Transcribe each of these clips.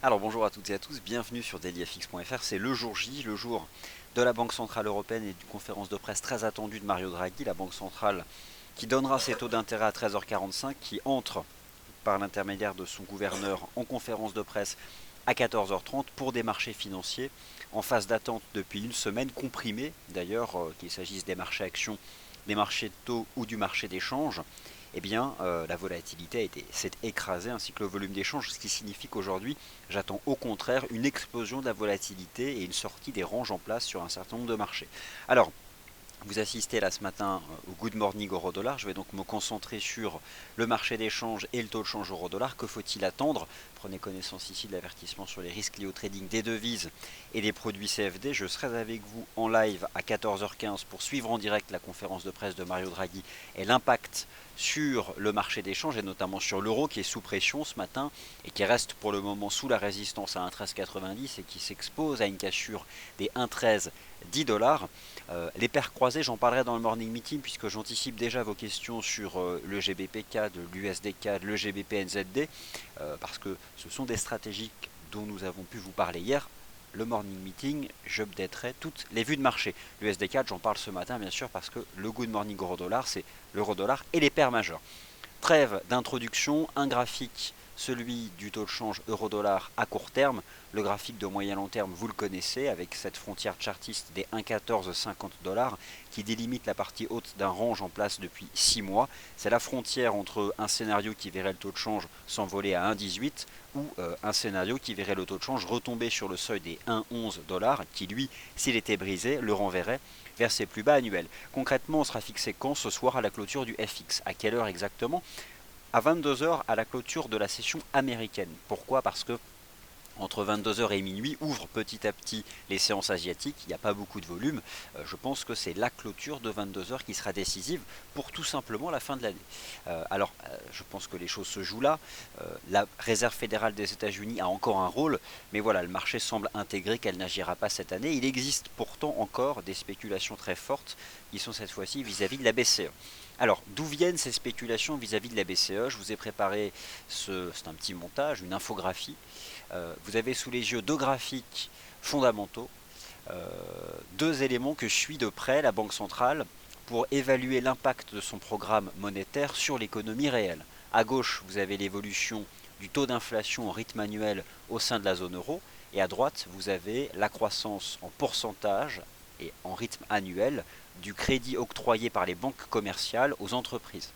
Alors bonjour à toutes et à tous, bienvenue sur dailyfx.fr. C'est le jour J, le jour de la Banque Centrale Européenne et d'une conférence de presse très attendue de Mario Draghi, la Banque Centrale qui donnera ses taux d'intérêt à 13h45, qui entre par l'intermédiaire de son gouverneur en conférence de presse à 14h30 pour des marchés financiers en phase d'attente depuis une semaine, comprimés d'ailleurs, qu'il s'agisse des marchés actions, des marchés de taux ou du marché d'échange. Eh bien, la volatilité s'est écrasée ainsi que le volume d'échange, ce qui signifie qu'aujourd'hui, j'attends au contraire une explosion de la volatilité et une sortie des ranges en place sur un certain nombre de marchés. Alors, vous assistez là ce matin au Good Morning Euro-Dollar. Je vais donc me concentrer sur le marché d'échange et le taux de change euro-dollar. Que faut-il attendre? Prenez connaissance ici de l'avertissement sur les risques liés au trading des devises et des produits CFD. Je serai avec vous en live à 14h15 pour suivre en direct la conférence de presse de Mario Draghi et l'impact sur le marché d'échange et notamment sur l'euro qui est sous pression ce matin et qui reste pour le moment sous la résistance à 1,1390 et qui s'expose à une cassure des 1,1310 $. Les paires croisées, j'en parlerai dans le morning meeting puisque j'anticipe déjà vos questions sur le GBP-CAD, l'USD-CAD, le GBP-NZD, parce que ce sont des stratégies dont nous avons pu vous parler hier. Le morning meeting, j'updaterai toutes les vues de marché. L'USD-CAD, j'en parle ce matin bien sûr parce que le good morning euro-dollar, c'est l'euro-dollar et les paires majeures. Trêve d'introduction, un graphique, celui du taux de change euro-dollar à court terme. Le graphique de moyen long terme, vous le connaissez, avec cette frontière chartiste des 1,1450 $ qui délimite la partie haute d'un range en place depuis 6 mois. C'est la frontière entre un scénario qui verrait le taux de change s'envoler à 1,18 ou un scénario qui verrait le taux de change retomber sur le seuil des 1,11 $ qui lui, s'il était brisé, le renverrait vers ses plus bas annuels. Concrètement, on sera fixé quand? Ce soir à la clôture du FX. À quelle heure exactement? À 22h à la clôture de la session américaine. Pourquoi? Parce que entre 22h et minuit ouvrent petit à petit les séances asiatiques, il n'y a pas beaucoup de volume. Je pense que c'est la clôture de 22h qui sera décisive pour tout simplement la fin de l'année. Je pense que les choses se jouent là. La Réserve fédérale des États-Unis a encore un rôle, mais voilà, le marché semble intégrer qu'elle n'agira pas cette année. Il existe pourtant encore des spéculations très fortes qui sont cette fois-ci vis-à-vis de la BCE. Alors, d'où viennent ces spéculations vis-à-vis de la BCE? Je vous ai préparé, c'est un petit montage, une infographie. Vous avez sous les yeux deux graphiques fondamentaux, euh, deux éléments que suit de près la Banque centrale pour évaluer l'impact de son programme monétaire sur l'économie réelle. À gauche, vous avez l'évolution du taux d'inflation en rythme annuel au sein de la zone euro, et à droite, vous avez la croissance en pourcentage et en rythme annuel du crédit octroyé par les banques commerciales aux entreprises.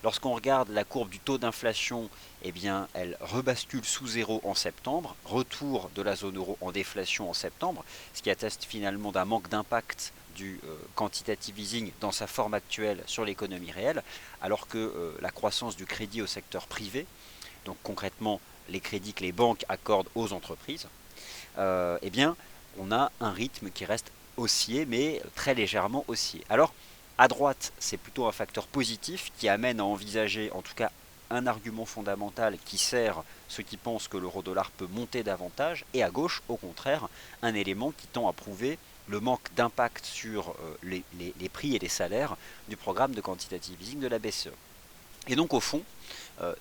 Lorsqu'on regarde la courbe du taux d'inflation, eh bien, elle rebascule sous zéro en septembre, retour de la zone euro en déflation en septembre, ce qui atteste finalement d'un manque d'impact du quantitative easing dans sa forme actuelle sur l'économie réelle, alors que la croissance du crédit au secteur privé, donc concrètement les crédits que les banques accordent aux entreprises, eh bien, on a un rythme qui reste haussier, mais très légèrement haussier. Alors, à droite, c'est plutôt un facteur positif qui amène à envisager, en tout cas, un argument fondamental qui sert ceux qui pensent que l'euro-dollar peut monter davantage, et à gauche, au contraire, un élément qui tend à prouver le manque d'impact sur les prix et les salaires du programme de quantitative easing de la BCE. Et donc au fond,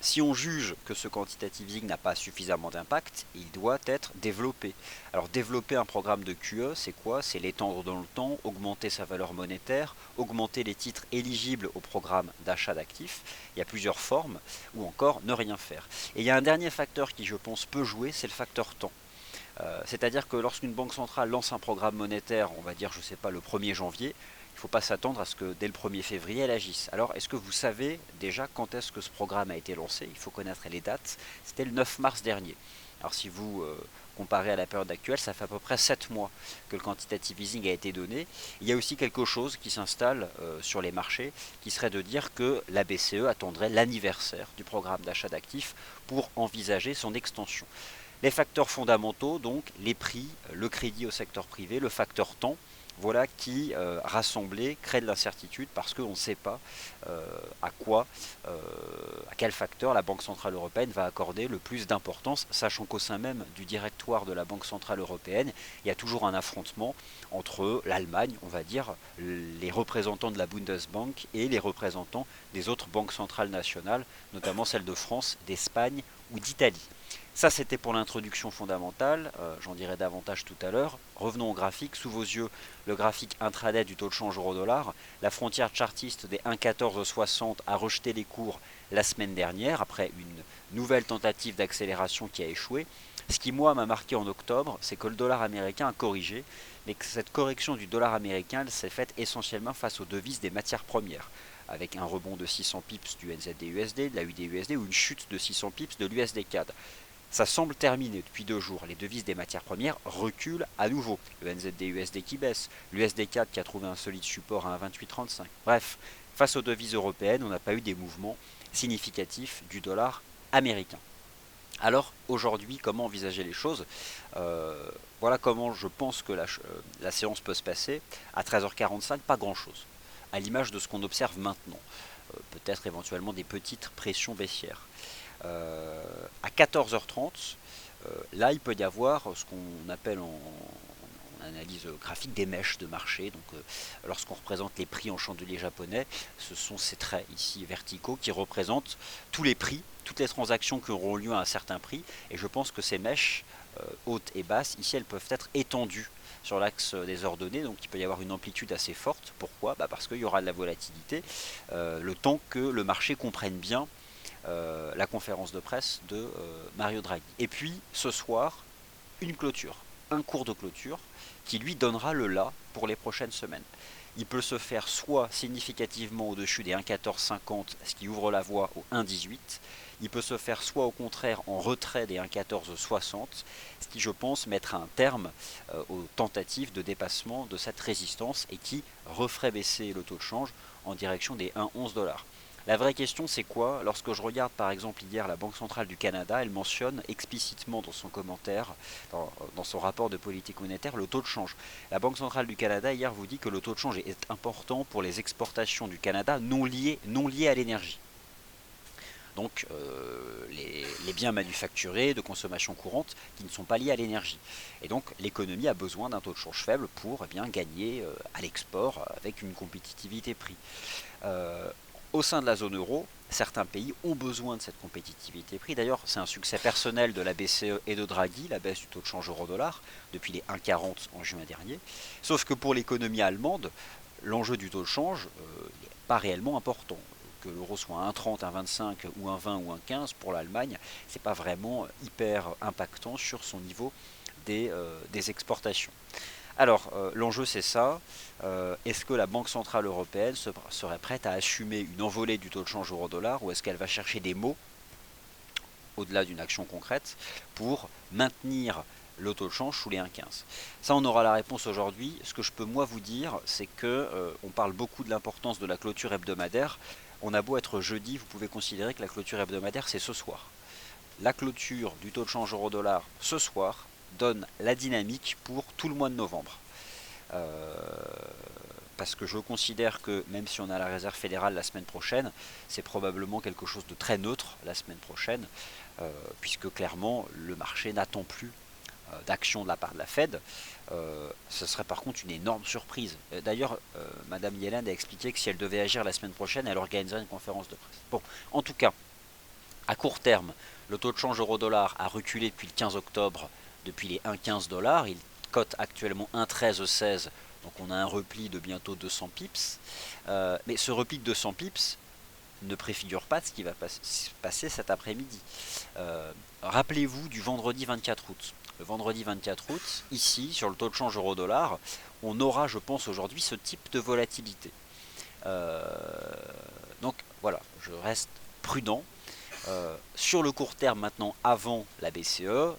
si on juge que ce quantitative easing n'a pas suffisamment d'impact, il doit être développé. Alors développer un programme de QE, c'est quoi? C'est l'étendre dans le temps, augmenter sa valeur monétaire, augmenter les titres éligibles au programme d'achat d'actifs. Il y a plusieurs formes, ou encore ne rien faire. Et il y a un dernier facteur qui, je pense, peut jouer, c'est le facteur temps. C'est-à-dire que lorsqu'une banque centrale lance un programme monétaire, on va dire, je ne sais pas, le 1er janvier, il ne faut pas s'attendre à ce que dès le 1er février, elle agisse. Alors, est-ce que vous savez déjà quand est-ce que ce programme a été lancé? Il faut connaître les dates. C'était le 9 mars dernier. Alors, si vous comparez à la période actuelle, ça fait à peu près 7 mois que le quantitative easing a été donné. Il y a aussi quelque chose qui s'installe sur les marchés, qui serait de dire que la BCE attendrait l'anniversaire du programme d'achat d'actifs pour envisager son extension. Les facteurs fondamentaux, donc les prix, le crédit au secteur privé, le facteur temps, voilà qui, rassemblés, crée de l'incertitude parce qu'on ne sait pas à quoi, à quel facteur la Banque Centrale Européenne va accorder le plus d'importance, sachant qu'au sein même du directoire de la Banque Centrale Européenne, il y a toujours un affrontement entre l'Allemagne, on va dire, les représentants de la Bundesbank et les représentants des autres banques centrales nationales, notamment celles de France, d'Espagne ou d'Italie. Ça, c'était pour l'introduction fondamentale, j'en dirai davantage tout à l'heure. Revenons au graphique. Sous vos yeux, le graphique intraday du taux de change euro-dollar. La frontière chartiste des 1,1460 a rejeté les cours la semaine dernière, après une nouvelle tentative d'accélération qui a échoué. Ce qui, moi, m'a marqué en octobre, c'est que le dollar américain a corrigé, mais que cette correction du dollar américain s'est faite essentiellement face aux devises des matières premières, avec un rebond de 600 pips du NZD-USD, de la UD-USD, ou une chute de 600 pips de l'USD-CAD. Ça semble terminé depuis 2 jours. Les devises des matières premières reculent à nouveau. Le NZD-USD qui baisse, l'USD-CAD qui a trouvé un solide support à 1,2835. Bref, face aux devises européennes, on n'a pas eu des mouvements significatifs du dollar américain. Alors aujourd'hui, comment envisager les choses? Voilà comment je pense que la séance peut se passer. À 13h45, pas grand-chose, à l'image de ce qu'on observe maintenant. Peut-être éventuellement des petites pressions baissières. À 14h30, là il peut y avoir ce qu'on appelle en analyse graphique des mèches de marché. Donc lorsqu'on représente les prix en chandelier japonais, ce sont ces traits ici verticaux qui représentent tous les prix, toutes les transactions qui auront lieu à un certain prix. Et je pense que ces mèches hautes et basses, ici elles peuvent être étendues sur l'axe des ordonnées, donc il peut y avoir une amplitude assez forte. Pourquoi? Parce qu'il y aura de la volatilité, le temps que le marché comprenne bien la conférence de presse de Mario Draghi. Et puis ce soir, une clôture, un cours de clôture qui lui donnera le là pour les prochaines semaines. Il peut se faire soit significativement au-dessus des 1,1450, ce qui ouvre la voie au 1,18. Il peut se faire soit au contraire en retrait des 1,1460, ce qui je pense mettra un terme aux tentatives de dépassement de cette résistance et qui referait baisser le taux de change en direction des 1,11 $. La vraie question c'est quoi? Lorsque je regarde par exemple hier la Banque centrale du Canada, elle mentionne explicitement dans son commentaire, dans son rapport de politique monétaire, le taux de change. La Banque centrale du Canada hier vous dit que le taux de change est important pour les exportations du Canada non liées à l'énergie. Donc les biens manufacturés de consommation courante qui ne sont pas liés à l'énergie. Et donc l'économie a besoin d'un taux de change faible pour gagner à l'export avec une compétitivité prix. Au sein de la zone euro, certains pays ont besoin de cette compétitivité prix. D'ailleurs, c'est un succès personnel de la BCE et de Draghi, la baisse du taux de change euro-dollar, depuis les 1,40 en juin dernier. Sauf que pour l'économie allemande, l'enjeu du taux de change n'est pas réellement important. Que l'euro soit à 1,30, 1,25 ou 1,20 ou 1,15 pour l'Allemagne, c'est pas vraiment hyper impactant sur son niveau des exportations. Alors, l'enjeu c'est ça. Est-ce que la Banque Centrale Européenne serait prête à assumer une envolée du taux de change euro-dollar ou est-ce qu'elle va chercher des mots, au-delà d'une action concrète, pour maintenir le taux de change sous les 1,15? Ça, on aura la réponse aujourd'hui. Ce que je peux moi vous dire, c'est que on parle beaucoup de l'importance de la clôture hebdomadaire. On a beau être jeudi, vous pouvez considérer que la clôture hebdomadaire c'est ce soir. La clôture du taux de change euro-dollar ce soir donne la dynamique pour tout le mois de novembre. Parce que je considère que même si on a la réserve fédérale la semaine prochaine, c'est probablement quelque chose de très neutre la semaine prochaine, puisque clairement le marché n'attend plus d'action de la part de la Fed. Ce serait par contre une énorme surprise. D'ailleurs, Madame Yellen a expliqué que si elle devait agir la semaine prochaine, elle organiserait une conférence de presse. Bon, en tout cas, à court terme, le taux de change euro-dollar a reculé depuis le 15 octobre, depuis les 1,15 $. Il cote actuellement 1,1316, donc on a un repli de bientôt 200 pips. Mais ce repli de 200 pips ne préfigure pas de ce qui va passer cet après-midi. Rappelez-vous du vendredi 24 août. Le vendredi 24 août, ici, sur le taux de change euro-dollar, on aura, je pense, aujourd'hui ce type de volatilité. Donc voilà, je reste prudent. Sur le court terme maintenant, avant la BCE,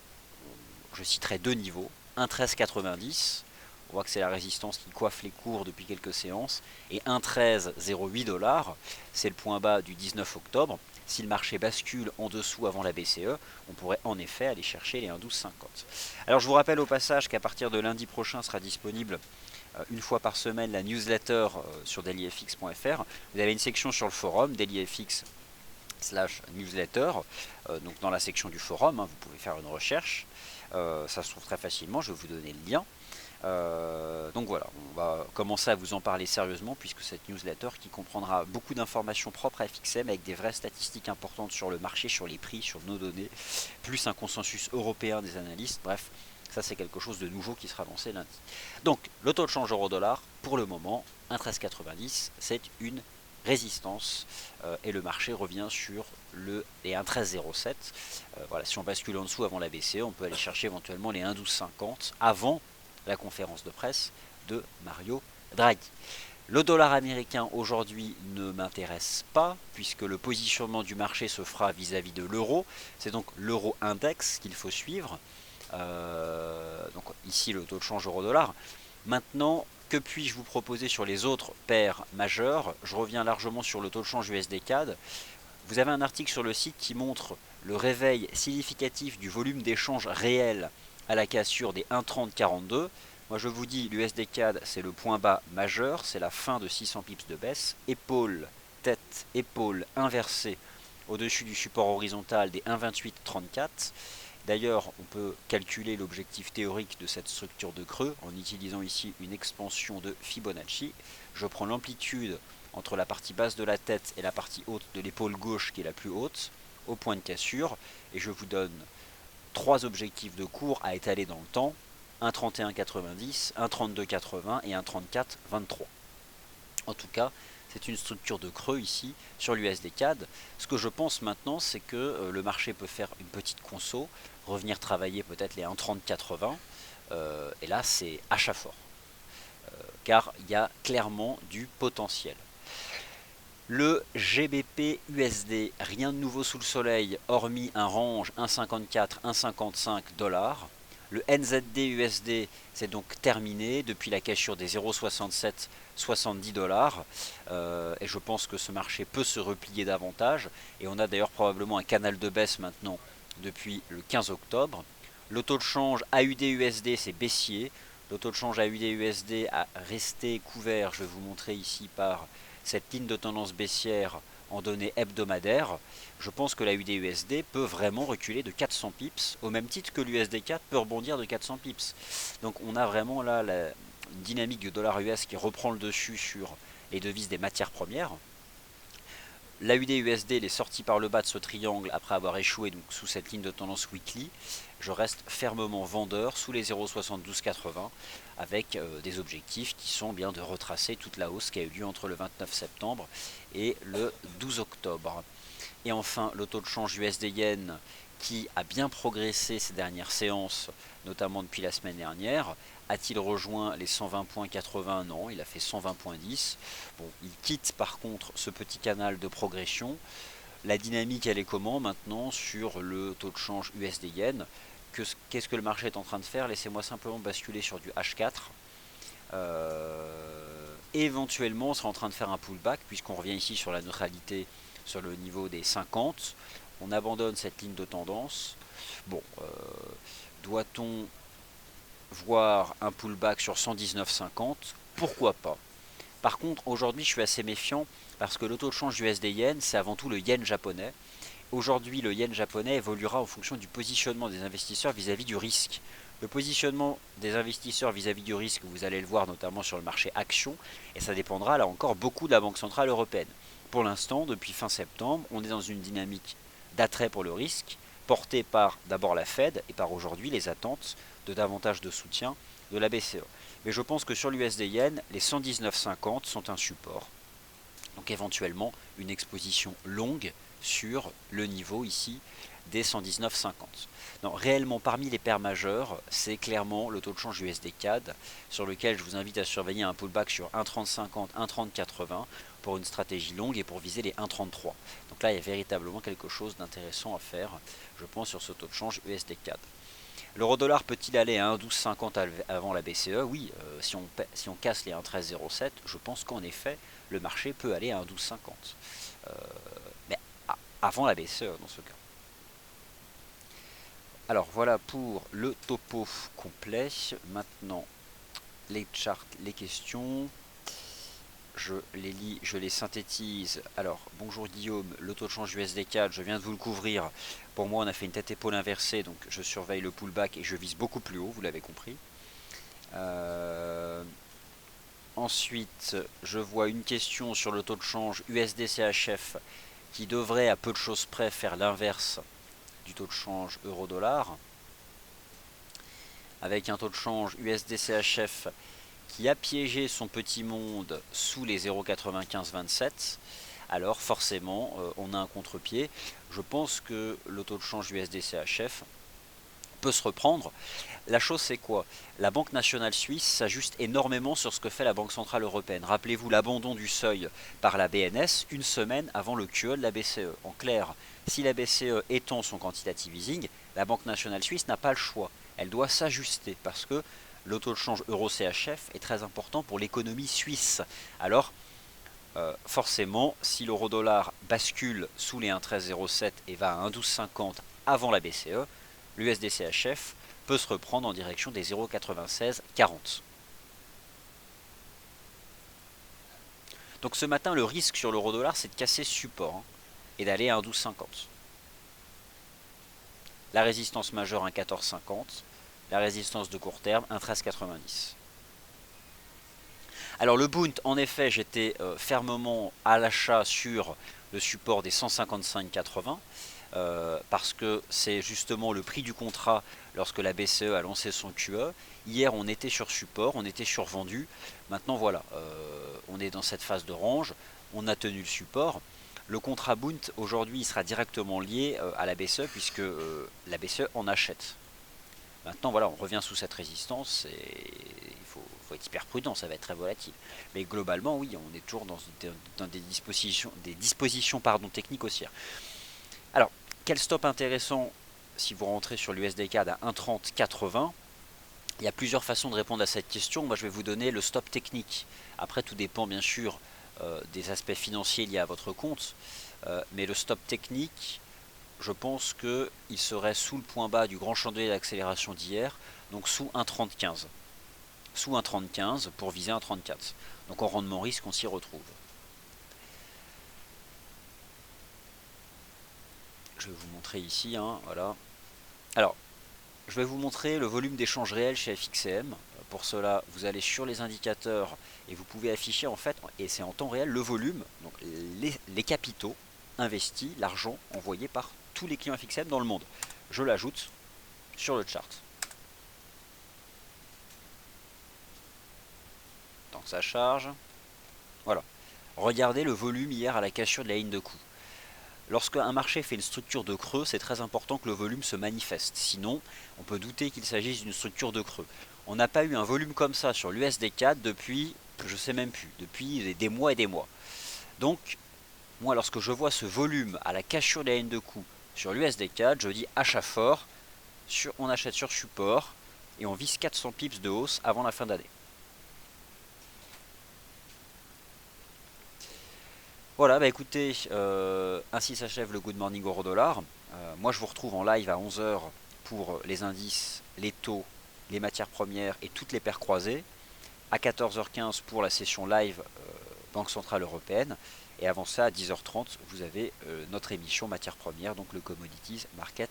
je citerai deux niveaux. 1,1390, on voit que c'est la résistance qui coiffe les cours depuis quelques séances, et 1,1308 $, c'est le point bas du 19 octobre. Si le marché bascule en dessous avant la BCE, on pourrait en effet aller chercher les 1,1250. Alors je vous rappelle au passage qu'à partir de lundi prochain sera disponible une fois par semaine la newsletter sur dailyfx.fr. Vous avez une section sur le forum dailyfx/newsletter, donc dans la section du forum, vous pouvez faire une recherche, ça se trouve très facilement, je vais vous donner le lien. Donc voilà, on va commencer à vous en parler sérieusement puisque cette newsletter qui comprendra beaucoup d'informations propres à FXM avec des vraies statistiques importantes sur le marché, sur les prix, sur nos données, plus un consensus européen des analystes. Bref, ça c'est quelque chose de nouveau qui sera lancé lundi. Donc le taux de change euro-dollar, pour le moment, 1,1390, c'est une résistance et le marché revient sur les 1,1307. Voilà, si on bascule en dessous avant la BCE, on peut aller chercher éventuellement les 1,1250 avant la conférence de presse de Mario Draghi. Le dollar américain aujourd'hui ne m'intéresse pas puisque le positionnement du marché se fera vis-à-vis de l'euro. C'est donc l'euro index qu'il faut suivre. Donc ici le taux de change euro-dollar. Maintenant, que puis-je vous proposer sur les autres paires majeures? Je reviens largement sur le taux de change USD-CAD. Vous avez un article sur le site qui montre le réveil significatif du volume d'échange réel à la cassure des 1,3042. Moi je vous dis, l'USD-CAD c'est le point bas majeur, c'est la fin de 600 pips de baisse. Épaule, tête, épaule inversée au-dessus du support horizontal des 1,2834. D'ailleurs, on peut calculer l'objectif théorique de cette structure de creux en utilisant ici une expansion de Fibonacci. Je prends l'amplitude entre la partie basse de la tête et la partie haute de l'épaule gauche qui est la plus haute, au point de cassure, et je vous donne trois objectifs de cours à étaler dans le temps, 1,3190, 1,3280 et 1,3423. En tout cas, c'est une structure de creux ici sur l'USD-CAD. Ce que je pense maintenant, c'est que le marché peut faire une petite conso, revenir travailler peut-être les 1,3080, et là c'est achat fort, car il y a clairement du potentiel. Le GBP USD, rien de nouveau sous le soleil, hormis un range 1,54-1,55 $. Le NZD USD, c'est donc terminé depuis la cassure des 0,67-70 $. Et je pense que ce marché peut se replier davantage. Et on a d'ailleurs probablement un canal de baisse maintenant depuis le 15 octobre. Le taux de change AUD-USD, c'est baissier. Le taux de change AUD-USD a resté couvert, je vais vous montrer ici par cette ligne de tendance baissière en données hebdomadaires. Je pense que la UD-USD peut vraiment reculer de 400 pips, au même titre que l'USD4 peut rebondir de 400 pips. Donc on a vraiment là une dynamique du dollar US qui reprend le dessus sur les devises des matières premières. La UD-USD est sortie par le bas de ce triangle après avoir échoué donc sous cette ligne de tendance weekly. Je reste fermement vendeur sous les 0,7280 avec des objectifs qui sont bien de retracer toute la hausse qui a eu lieu entre le 29 septembre et le 12 octobre. Et enfin, le taux de change USD-Yen qui a bien progressé ces dernières séances, notamment depuis la semaine dernière. A-t-il rejoint les 120,80 ? Non, il a fait 120,10. Bon, il quitte par contre ce petit canal de progression. La dynamique, elle est comment maintenant sur le taux de change USD-Yen? Qu'est-ce que le marché est en train de faire? Laissez-moi simplement basculer sur du H4. Éventuellement, on sera en train de faire un pullback puisqu'on revient ici sur la neutralité sur le niveau des 50. On abandonne cette ligne de tendance. Bon, doit-on voir un pullback sur 119,50? Pourquoi pas? Par contre, aujourd'hui, je suis assez méfiant parce que le taux de change USD-Yen, c'est avant tout le yen japonais. Aujourd'hui, le yen japonais évoluera en fonction du positionnement des investisseurs vis-à-vis du risque. Le positionnement des investisseurs vis-à-vis du risque, vous allez le voir notamment sur le marché action, et ça dépendra là encore beaucoup de la Banque Centrale Européenne. Pour l'instant, depuis fin septembre, on est dans une dynamique d'attrait pour le risque, portée par d'abord la Fed et par aujourd'hui les attentes de davantage de soutien de la BCE. Mais je pense que sur l'USD-Yen, les 119,50 sont un support. Donc éventuellement une exposition longue sur le niveau ici des 119,50. Non, réellement parmi les paires majeures, c'est clairement le taux de change USD-CAD sur lequel je vous invite à surveiller un pullback sur 1,3050, 1,3080 pour une stratégie longue et pour viser les 1,33. Donc là, il y a véritablement quelque chose d'intéressant à faire, je pense, sur ce taux de change USD-CAD. L'euro-dollar peut-il aller à 1,1250 avant la BCE? Oui, si on casse les 1,1307, je pense qu'en effet, le marché peut aller à 1,1250. Mais avant la BCE dans ce cas. Alors voilà pour le topo complet. Maintenant, les charts, les questions. Je les lis, je les synthétise. Alors, bonjour Guillaume, le taux de change USD-CAD, je viens de vous le couvrir. Pour moi, on a fait une tête-épaule inversée, donc je surveille le pullback et je vise beaucoup plus haut, vous l'avez compris. Ensuite, je vois une question sur le taux de change USD-CHF qui devrait à peu de choses près faire l'inverse du taux de change euro-dollar, avec un taux de change USD-CHF qui a piégé son petit monde sous les 0,9527. Alors forcément, on a un contre-pied. Je pense que le taux de change USD-CHF peut se reprendre. La chose c'est quoi? La Banque nationale suisse s'ajuste énormément sur ce que fait la Banque centrale européenne. Rappelez-vous l'abandon du seuil par la BNS une semaine avant le QE de la BCE. En clair, si la BCE étend son quantitative easing, la Banque nationale suisse n'a pas le choix. Elle doit s'ajuster parce que le taux de change euro-CHF est très important pour l'économie suisse. Alors, forcément, si l'euro-dollar bascule sous les 1,1307 et va à 1,1250 avant la BCE, l'USD-CHF peut se reprendre en direction des 0,9640. Donc ce matin, le risque sur l'euro-dollar, c'est de casser ce support et d'aller à 1,1250. La résistance majeure 1,1450, la résistance de court terme 1,1390. Alors le Bund, en effet, j'étais fermement à l'achat sur le support des 155,80 parce que c'est justement le prix du contrat lorsque la BCE a lancé son QE. Hier, on était sur support, on était survendu. Maintenant, voilà, on est dans cette phase de range, on a tenu le support. Le contrat Bund, aujourd'hui, il sera directement lié à la BCE puisque la BCE en achète. Maintenant, voilà, on revient sous cette résistance et il faut être hyper prudent, ça va être très volatile. Mais globalement, oui, on est toujours dans des dispositions techniques haussières. Alors, quel stop intéressant si vous rentrez sur l'USD-CAD à 1,3080? Il y a plusieurs façons de répondre à cette question. Moi, je vais vous donner le stop technique. Après, tout dépend bien sûr des aspects financiers liés à votre compte. Mais le stop technique, je pense qu'il serait sous le point bas du grand chandelier d'accélération d'hier, donc sous 1,3015. Sous 1,3015 pour viser 1,34. Donc en rendement risque, on s'y retrouve. Je vais vous montrer ici, voilà. Alors, je vais vous montrer le volume d'échange réel chez FXCM. Pour cela, vous allez sur les indicateurs et vous pouvez afficher en fait, et c'est en temps réel, le volume, donc les capitaux investis, l'argent envoyé par tous les clients FXCM dans le monde. Je l'ajoute sur le chart. Tant que ça charge. Voilà. Regardez le volume hier à la cassure de la ligne de coût. Lorsque un marché fait une structure de creux, c'est très important que le volume se manifeste. Sinon, on peut douter qu'il s'agisse d'une structure de creux. On n'a pas eu un volume comme ça sur l'USD-CAD depuis, je sais même plus, depuis des mois et des mois. Donc, moi, lorsque je vois ce volume à la cassure de la ligne de coût sur l'USD-CAD, je dis achat fort, on achète sur support et on vise 400 pips de hausse avant la fin d'année. Voilà, bah écoutez, ainsi s'achève le Good Morning Euro Dollar. Moi je vous retrouve en live à 11 h pour les indices, les taux, les matières premières et toutes les paires croisées. À 14 h 15 pour la session live Banque Centrale Européenne. Et avant ça, à 10 h 30, vous avez notre émission matières premières, donc le Commodities Market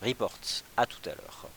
Report. A tout à l'heure.